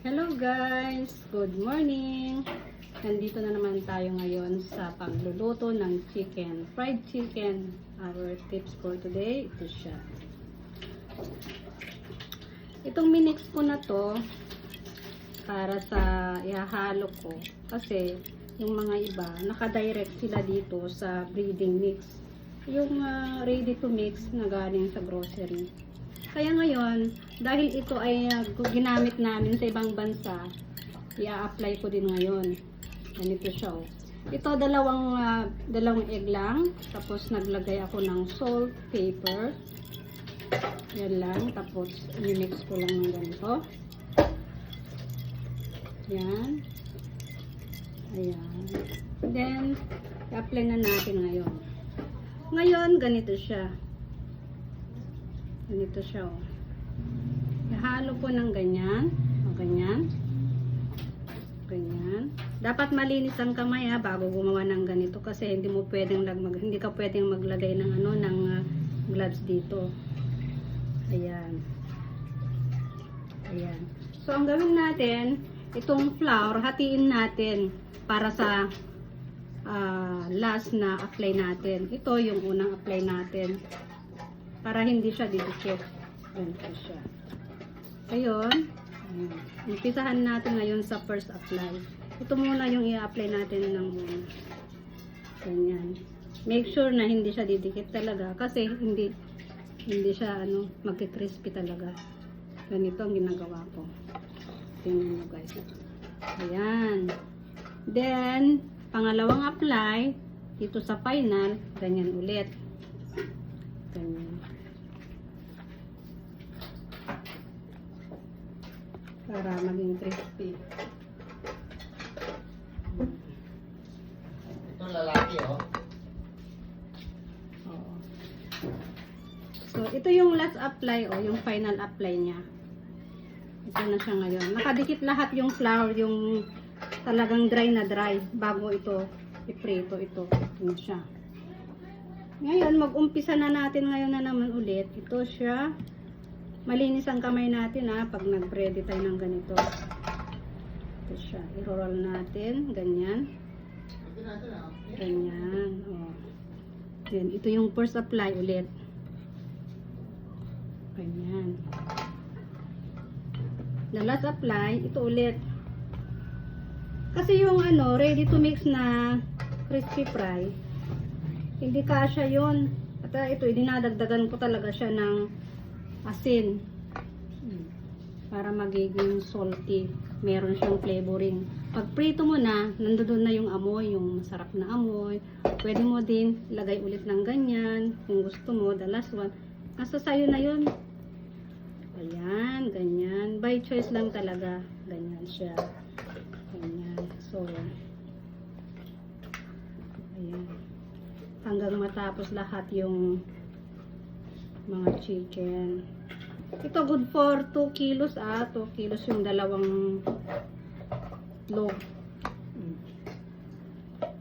Hello guys! Good morning! Nandito na naman tayo ngayon sa pagluluto ng chicken. Fried chicken. Our tips for today, ito siya. Itong minix ko na to para sa ihahalo ko. Kasi yung mga iba, nakadirect sila dito sa breeding mix. Yung ready to mix na galing sa grocery. Kaya ngayon, dahil ito ay ginamit namin sa ibang bansa, i-apply ko din ngayon. Ganito siya. Oh. Ito dalawang egg lang. Tapos naglagay ako ng salt, pepper. Yan lang. Tapos i-mix ko lang ng ganito. Yan. Ayan. Then, i-apply na natin ngayon. Ngayon, ganito siya. Ganito siya, oh. Ihalo ko ng ganyan. O, ganyan. Ganyan. Dapat malinis ang kamay, ha, bago gumawa ng ganito. Kasi hindi ka pwedeng maglagay ng gloves dito. Ayan. Ayan. So, ang gawin natin, itong flour, hatiin natin para sa last na apply natin. Ito yung unang apply natin. Para hindi siya didikit. Ganito siya. Ayun. Umpisahan natin ngayon sa first apply. Ito muna yung i-apply natin ng muna. Ganyan. Make sure na hindi siya didikit talaga. Kasi hindi siya magki-crispy talaga. Ganito ang ginagawa ko. Tingnan nyo guys. Ayan. Then, pangalawang apply, dito sa final, ganyan ulit. Ganyan. Para maging crispy. Ito lalaki, oh. Oo. So, ito yung last apply, yung final apply niya. Ito na siya ngayon. Nakadikit lahat yung flour, yung talagang dry na dry, bago ito iprito ito. Ito na siya. Ngayon, mag-umpisa na natin ngayon na naman ulit. Ito siya. Malinis ang kamay natin, pag nag-ready tayo ng ganito. Ito siya. I-roll natin. Ganyan. Ganyan. Oh. Yan. Ito yung first apply ulit. Ganyan. The last apply, ito ulit. Kasi yung ready to mix na crispy fry, hindi kasya yun. At ito, dinadagdagan ko talaga siya ng asin para magiging salty. Meron siyang flavoring. Pag prito mo na, nandoon na yung amoy, yung masarap na amoy. Pwede mo din lagay ulit ng ganyan kung gusto mo, the last one. Nasa sayo na yun. Ayan, ganyan. By choice lang talaga. Ganyan siya. Ganyan. So, ayan. Hanggang matapos lahat yung mga chicken. Ito good for 2 kilos 2 kilos yung dalawang loaf.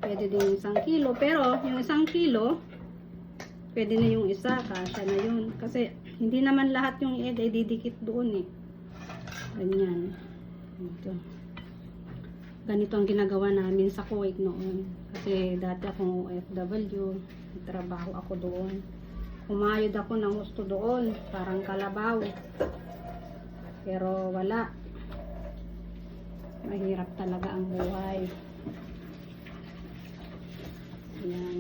Pwede din 1 kilo. Pero yung 1 kilo, pwede na yung isa. Kasya na yun. Kasi hindi naman lahat yung egg ay didikit doon eh. Ganyan. Ito. Ganito ang ginagawa namin sa Kuwait noon. Kasi dati akong OFW. Trabaho ako doon. Kumayod ako ng gusto doon, parang kalabaw. Pero wala. Mahirap talaga ang buhay. Ayan.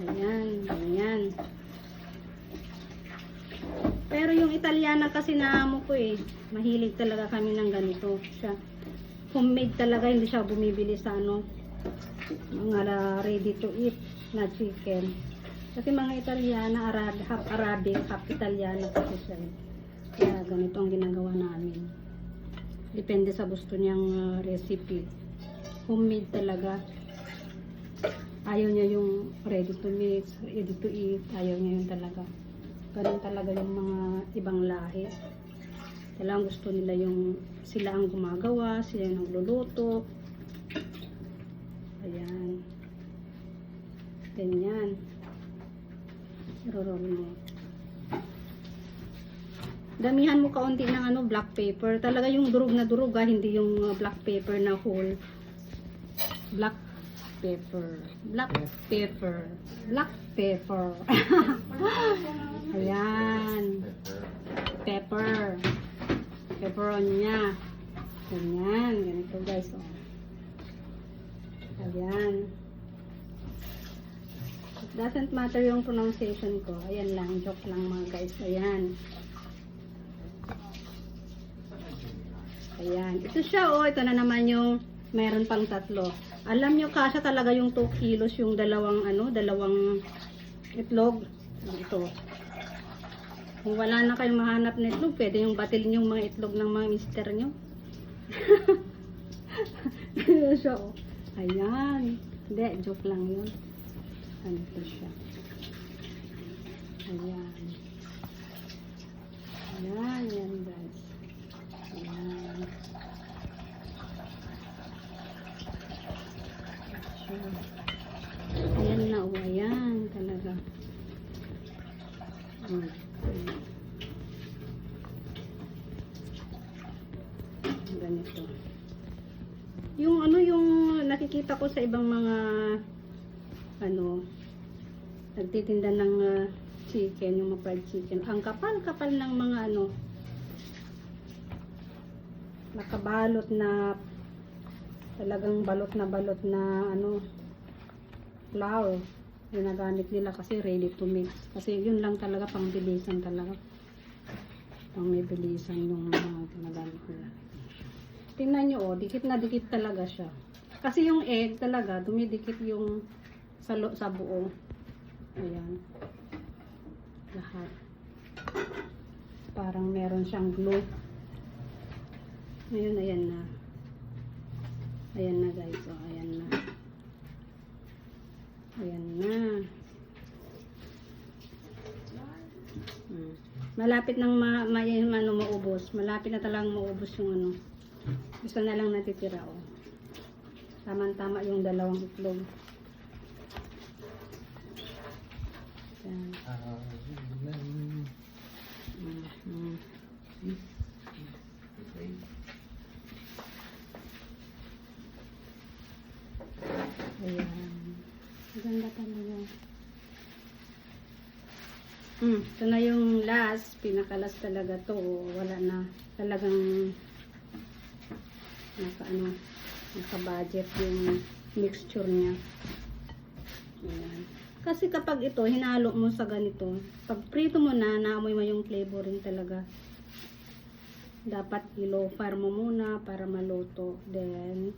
Ayan, ayan. Pero yung Italiana kasi na amo ko mahilig talaga kami ng ganito. Siya, homemade talaga, hindi siya bumibili sa mga ready to eat na chicken. Kasi mga Italiana, half Arabic, half Italiana kasi siya. Kaya ganito ang ginagawa namin. Depende sa gusto niyang recipe. Homemade talaga. Ayaw niya yung ready to mix, ready to eat. Ayaw niya yun talaga. Ganun talaga yung mga ibang lahi. Kailangan gusto nila yung sila ang gumagawa, sila ang nagluluto. Ayan. Ganyan. I-roll mo. Damihan mo kaunti ng ano, black pepper. Talaga yung durog na durog hindi yung black pepper na whole. Black pepper. Black pepper. Black pepper. Ayan. Pepper. Pepperon niya. Ganyan. Ganito guys. Oh. Ayan. It doesn't matter yung pronunciation ko. Ayan lang. Joke lang mga guys. Ayan. Ayan. Ito siya oh. Ito na naman yung meron pang tatlo. Alam nyo kasya talaga yung 2 kilos yung dalawang itlog. Ito. Kung wala na kayong mahanap na itlog, pwede yung batilin yung mga itlog ng mga mister nyo. Ganyan siya oh. Ayan. Hindi, joke lang yun. Ganito siya. Ayan. Ayan, yan guys. Ayan. Ayan na, oh, ayan talaga. Ganito. Yung ano, yung nakikita ko sa ibang mga nagtitinda ng chicken, yung mga fried chicken. Ang kapal-kapal ng mga nakabalot na talagang balot na flour. Ginagamit nila kasi ready to mix. Kasi yun lang talaga pang bilisan talaga. Pang may bilisan yung ginagamit nila. Tingnan nyo oh, dikit na dikit talaga siya. Kasi yung egg talaga, dumidikit yung sa buo. Ayan. Lahat. Parang meron siyang glue. Ngayon, ayan na. Ayan na guys. Oh, ayan na. Ayan na. Malapit nang maubos. Malapit na talagang maubos yung Isa na lang natitira oh. Tama-tama yung dalawang itlog. Ayan. Ayan. Ganda talaga. Ito na yung last. Pinaka-last talaga to. Wala na. Talagang naka-budget yung mixture niya. Ayan. Kasi kapag ito, hinalo mo sa ganito, pag prito mo na, naamoy mo yung flavoring talaga. Dapat i-low fire mo muna para maluto. Then,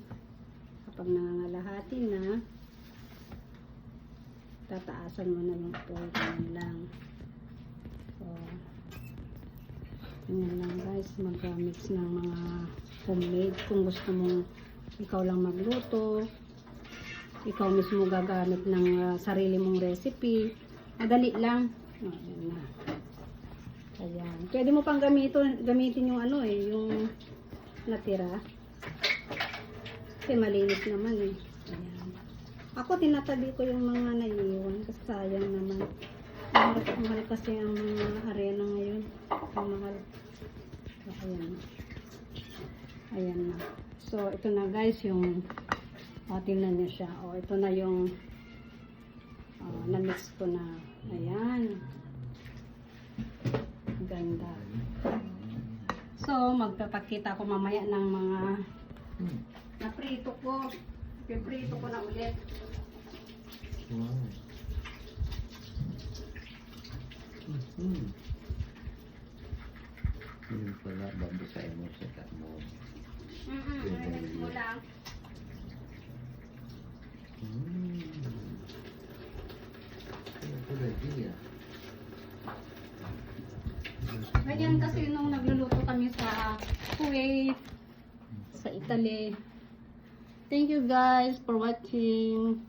kapag nangangalahati na, tataasan mo na yung flavoring lang. So, yun lang guys, mag-mix ng mga homemade. Kung gusto mo ikaw lang magluto, ikaw mismo gagamit ng sarili mong recipe, madali lang. Ayan na. Ayan. Pwede mo pang gamitin yung yung natira. Kasi malinis naman eh. Ayan. Ako tinatabi ko yung mga naiiwan kasi sayang naman. Mahal kasi ang mga arena ngayon. Mahal. So, ayan. Ayan na. So, ito na guys yung tingnan nyo siya. Ito na yung na-mix ko na. Ayan. Ganda. So, magpapakita ko mamaya ng mga naprito ko. Piprito ko na ulit. Wow. Yun pala, babasahin mo sa mo. Remix mo lang. Good idea. Ganyan kasi nung nagluluto kami sa Kuwait, sa Italy. Thank you guys for watching.